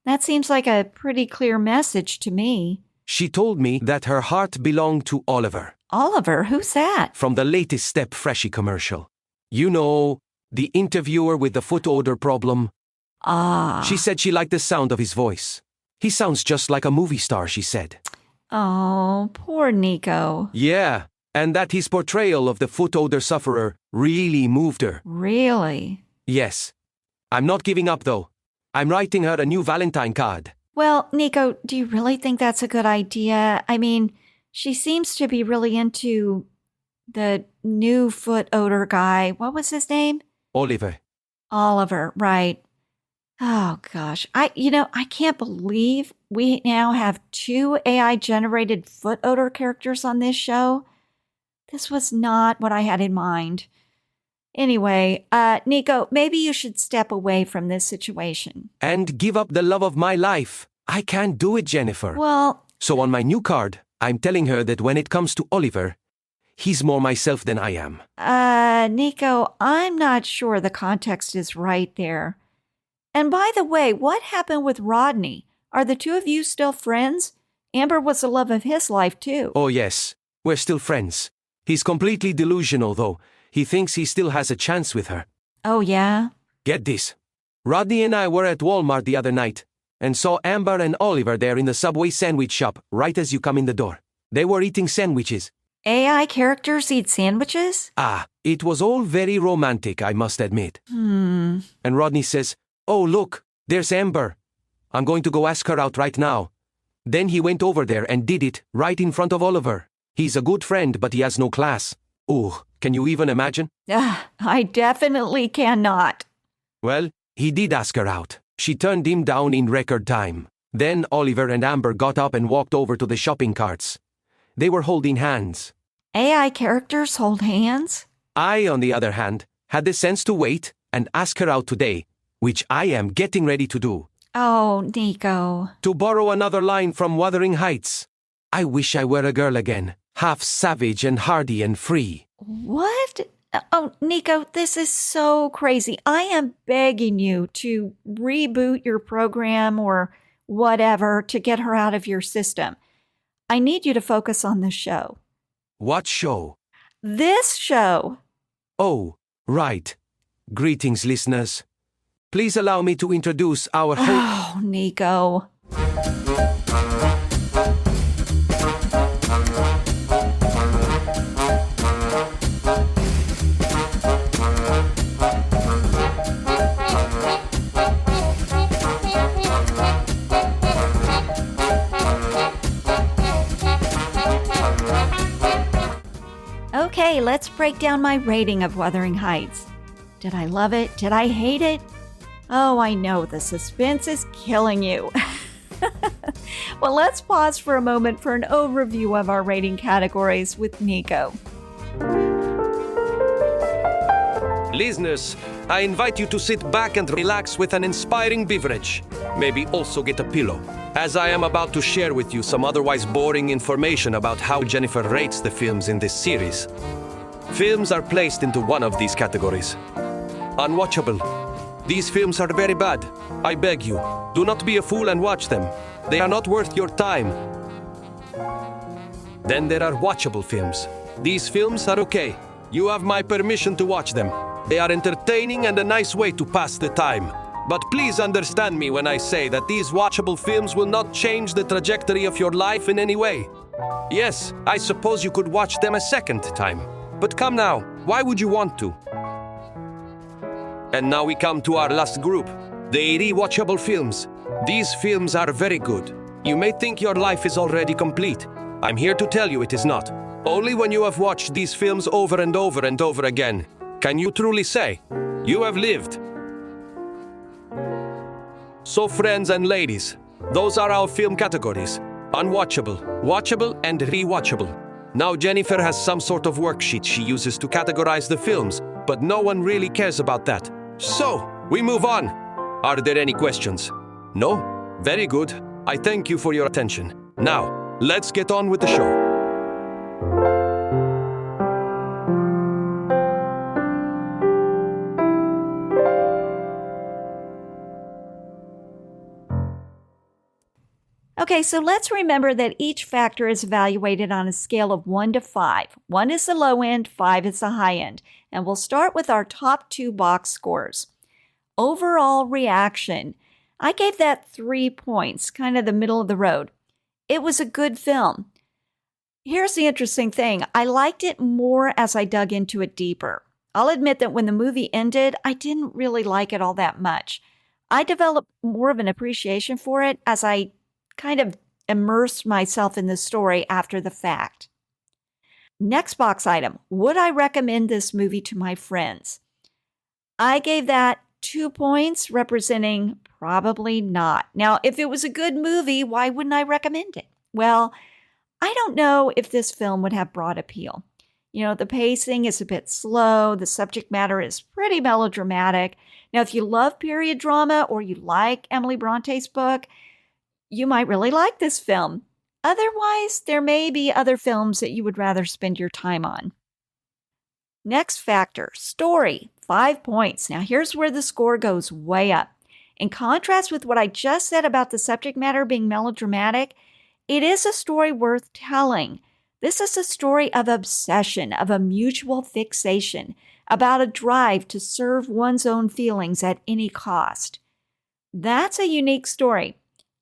[SPEAKER 1] That seems like a pretty clear message to me.
[SPEAKER 2] She told me that her heart belonged to Oliver.
[SPEAKER 1] Oliver? Who's that?
[SPEAKER 2] From the latest Step Freshie commercial. You know, the interviewer with the foot odor problem.
[SPEAKER 1] Ah.
[SPEAKER 2] She said she liked the sound of his voice. He sounds just like a movie star, she said.
[SPEAKER 1] Oh, poor Nico.
[SPEAKER 2] Yeah, and that his portrayal of the foot odor sufferer really moved her.
[SPEAKER 1] Really?
[SPEAKER 2] Yes. I'm not giving up, though. I'm writing her a new Valentine card.
[SPEAKER 1] Well, Nico, do you really think that's a good idea? I mean, she seems to be really into the new foot odor guy. What was his name?
[SPEAKER 2] Oliver.
[SPEAKER 1] Oliver, right. Oh gosh. I can't believe we now have 2 AI generated foot odor characters on this show. This was not what I had in mind. Anyway, Nico, maybe you should step away from this situation.
[SPEAKER 2] And give up the love of my life. I can't do it, Jennifer.
[SPEAKER 1] Well,
[SPEAKER 2] So on my new card, I'm telling her that when it comes to Oliver, he's more myself than I am.
[SPEAKER 1] Nico, I'm not sure the context is right there. And by the way, what happened with Rodney? Are the two of you still friends? Amber was the love of his life, too.
[SPEAKER 2] Oh yes, we're still friends. He's completely delusional, though. He thinks he still has a chance with her.
[SPEAKER 1] Oh, yeah?
[SPEAKER 2] Get this. Rodney and I were at Walmart the other night and saw Amber and Oliver there in the Subway sandwich shop right as you come in the door. They were eating sandwiches.
[SPEAKER 1] AI characters eat sandwiches?
[SPEAKER 2] It was all very romantic, I must admit.
[SPEAKER 1] And
[SPEAKER 2] Rodney says, "Oh, look, there's Amber. I'm going to go ask her out right now." Then he went over there and did it right in front of Oliver. He's a good friend, but he has no class. Oh, can you even imagine?
[SPEAKER 1] I definitely cannot.
[SPEAKER 2] Well, he did ask her out. She turned him down in record time. Then Oliver and Amber got up and walked over to the shopping carts. They were holding hands.
[SPEAKER 1] AI characters hold hands?
[SPEAKER 2] I, on the other hand, had the sense to wait and ask her out today, which I am getting ready to do.
[SPEAKER 1] Oh, Nico.
[SPEAKER 2] To borrow another line from Wuthering Heights, I wish I were a girl again, half savage and hardy and free.
[SPEAKER 1] What? Oh, Nico, this is so crazy. I am begging you to reboot your program or whatever to get her out of your system. I need you to focus on this show.
[SPEAKER 2] What show?
[SPEAKER 1] This show.
[SPEAKER 2] Oh, right. Greetings, listeners. Please allow me to introduce our host.
[SPEAKER 1] Oh, Nico. Okay, let's break down my rating of Wuthering Heights. Did I love it? Did I hate it? Oh, I know, the suspense is killing you. Well, let's pause for a moment for an overview of our rating categories with Nico.
[SPEAKER 2] Listeners, I invite you to sit back and relax with an inspiring beverage. Maybe also get a pillow, as I am about to share with you some otherwise boring information about how Jennifer rates the films in this series. Films are placed into one of these categories. Unwatchable. These films are very bad. I beg you, do not be a fool and watch them. They are not worth your time. Then there are watchable films. These films are okay. You have my permission to watch them. They are entertaining and a nice way to pass the time. But please understand me when I say that these watchable films will not change the trajectory of your life in any way. Yes, I suppose you could watch them a second time. But come now, why would you want to? And now we come to our last group, the rewatchable films. These films are very good. You may think your life is already complete. I'm here to tell you it is not. Only when you have watched these films over and over and over again can you truly say, you have lived. So friends and ladies, those are our film categories. Unwatchable, watchable, and rewatchable. Now Jennifer has some sort of worksheet she uses to categorize the films, but no one really cares about that. So, we move on. Are there any questions? No? Very good. I thank you for your attention. Now, let's get on with the show.
[SPEAKER 1] Okay, so let's remember that each factor is evaluated on a scale of 1 to 5. 1 is the low end, 5 is the high end. And we'll start with our top 2 box scores. Overall reaction. I gave that 3 points, kind of the middle of the road. It was a good film. Here's the interesting thing. I liked it more as I dug into it deeper. I'll admit that when the movie ended, I didn't really like it all that much. I developed more of an appreciation for it as I kind of immersed myself in the story after the fact. Next box item, would I recommend this movie to my friends? I gave that 2 points, representing probably not. Now, if it was a good movie, why wouldn't I recommend it? Well, I don't know if this film would have broad appeal. The pacing is a bit slow. The subject matter is pretty melodramatic. Now, if you love period drama or you like Emily Bronte's book, you might really like this film. Otherwise, there may be other films that you would rather spend your time on. Next factor, story, 5 points. Now, here's where the score goes way up. In contrast with what I just said about the subject matter being melodramatic, it is a story worth telling. This is a story of obsession, of a mutual fixation, about a drive to serve one's own feelings at any cost. That's a unique story,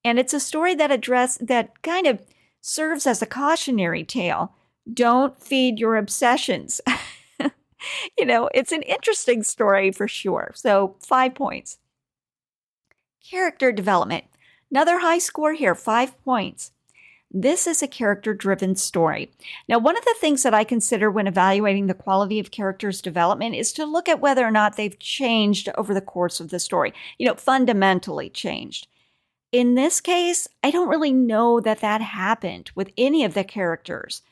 [SPEAKER 1] and it's a story that kind of serves as a cautionary tale. Don't feed your obsessions. It's an interesting story for sure. So 5 points. Character development. Another high score here, 5 points. This is a character-driven story. Now, one of the things that I consider when evaluating the quality of characters' development is to look at whether or not they've changed over the course of the story, fundamentally changed. In this case, I don't really know that happened with any of the characters.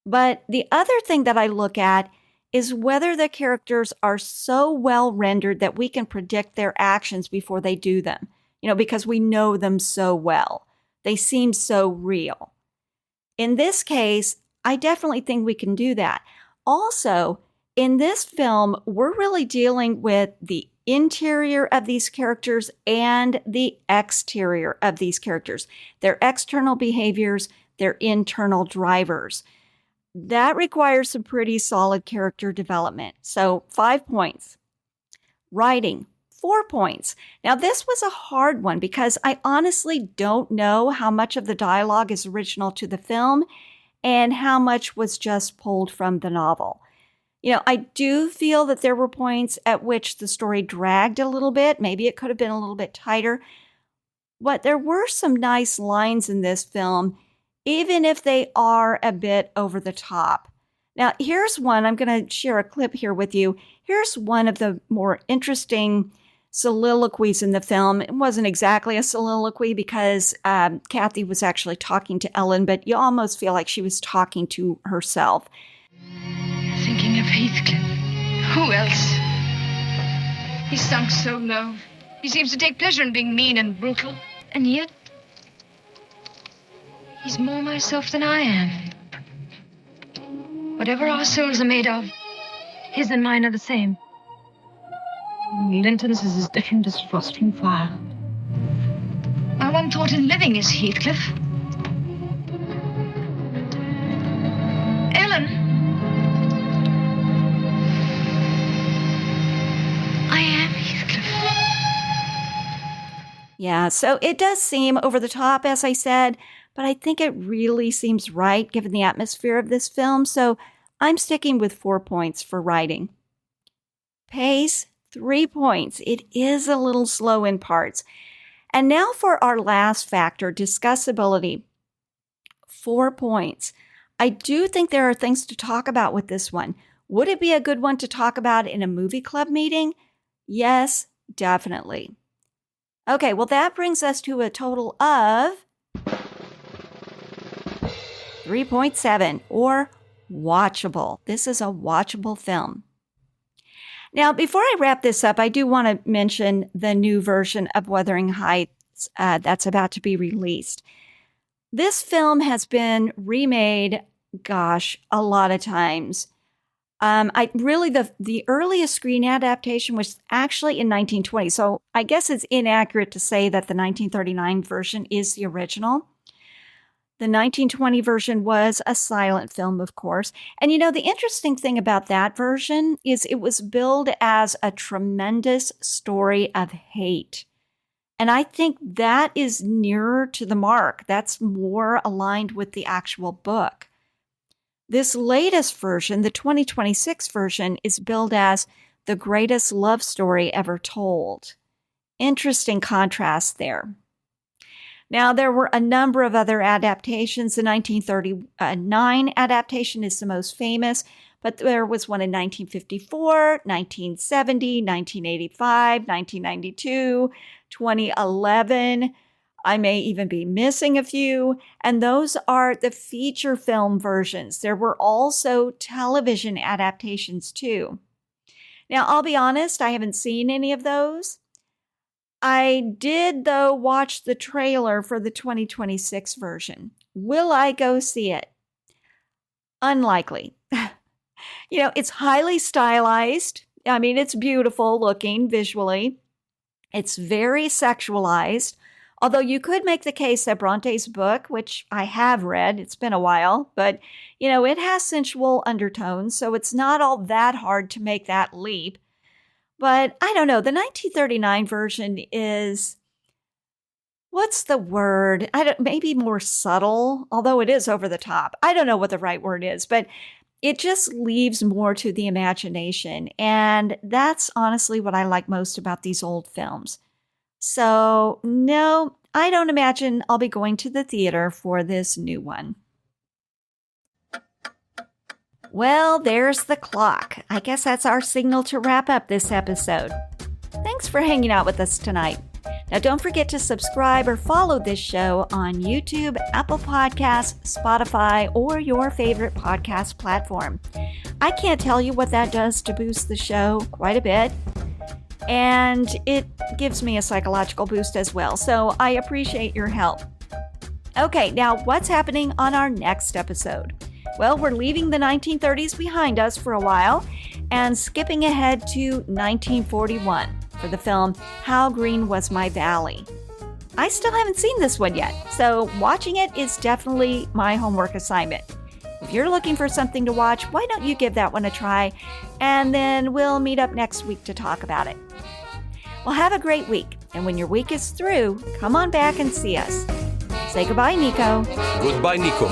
[SPEAKER 1] But the other thing that I look at is whether the characters are so well rendered that we can predict their actions before they do them, because we know them so well. They seem so real. In this case, I definitely think we can do that. Also, in this film, we're really dealing with the interior of these characters and the exterior of these characters, their external behaviors, their internal drivers. That requires some pretty solid character development. So 5 points. Writing, 4 points. Now, this was a hard one because I honestly don't know how much of the dialogue is original to the film and how much was just pulled from the novel. I do feel that there were points at which the story dragged a little bit. Maybe it could have been a little bit tighter. But there were some nice lines in this film, even if they are a bit over the top. Now, here's one. I'm going to share a clip here with you. Here's one of the more interesting soliloquies in the film. It wasn't exactly a soliloquy because Kathy was actually talking to Ellen, but you almost feel like she was talking to herself.
[SPEAKER 4] Thinking of Heathcliff. Who else? He's sunk so low. He seems to take pleasure in being mean and brutal. And yet, he's more myself than I am. Whatever our souls are made of, his and mine are the same. Linton's is as different as frost from fire. My one thought in living is Heathcliff. Ellen. I am Heathcliff.
[SPEAKER 1] Yeah, so it does seem over the top, as I said, but I think it really seems right given the atmosphere of this film. So I'm sticking with 4 points for writing. Pace, 3 points. It is a little slow in parts. And now for our last factor, discussability. 4 points. I do think there are things to talk about with this one. Would it be a good one to talk about in a movie club meeting? Yes, definitely. Okay, well, that brings us to a total of 3.7, or watchable. This is a watchable film. Now, before I wrap this up, I do want to mention the new version of Wuthering Heights that's about to be released. This film has been remade, a lot of times. The earliest screen adaptation was actually in 1920. So I guess it's inaccurate to say that the 1939 version is the original. The 1920 version was a silent film, of course. And the interesting thing about that version is it was billed as a tremendous story of hate. And I think that is nearer to the mark. That's more aligned with the actual book. This latest version, the 2026 version, is billed as the greatest love story ever told. Interesting contrast there. Now, there were a number of other adaptations. The 1939 adaptation is the most famous, But there was one in 1954, 1970, 1985, 1992, 2011. I may even be missing a few, and those are the feature film versions. There were also television adaptations too. Now, I'll be honest, I haven't seen any of those. I did, though, watch the trailer for the 2026 version. Will I go see it? Unlikely. It's highly stylized. I mean, it's beautiful looking visually. It's very sexualized. Although you could make the case that Bronte's book, which I have read, it's been a while, but, it has sensual undertones, so it's not all that hard to make that leap. But I don't know, the 1939 version is, what's the word? Maybe more subtle, although it is over the top. I don't know what the right word is, but it just leaves more to the imagination. And that's honestly what I like most about these old films. So, no, I don't imagine I'll be going to the theater for this new one. Well, there's the clock. I guess that's our signal to wrap up this episode. Thanks for hanging out with us tonight. Now, don't forget to subscribe or follow this show on YouTube, Apple Podcasts, Spotify, or your favorite podcast platform. I can't tell you what that does to boost the show quite a bit. And it gives me a psychological boost as well, so I appreciate your help. Okay, now what's happening on our next episode? Well, we're leaving the 1930s behind us for a while and skipping ahead to 1941 for the film How Green Was My Valley. I still haven't seen this one yet, so watching it is definitely my homework assignment. If you're looking for something to watch, why don't you give that one a try, and then we'll meet up next week to talk about it. Well, have a great week, and when your week is through, come on back and see us. Say goodbye, Nico.
[SPEAKER 2] Goodbye, Nico.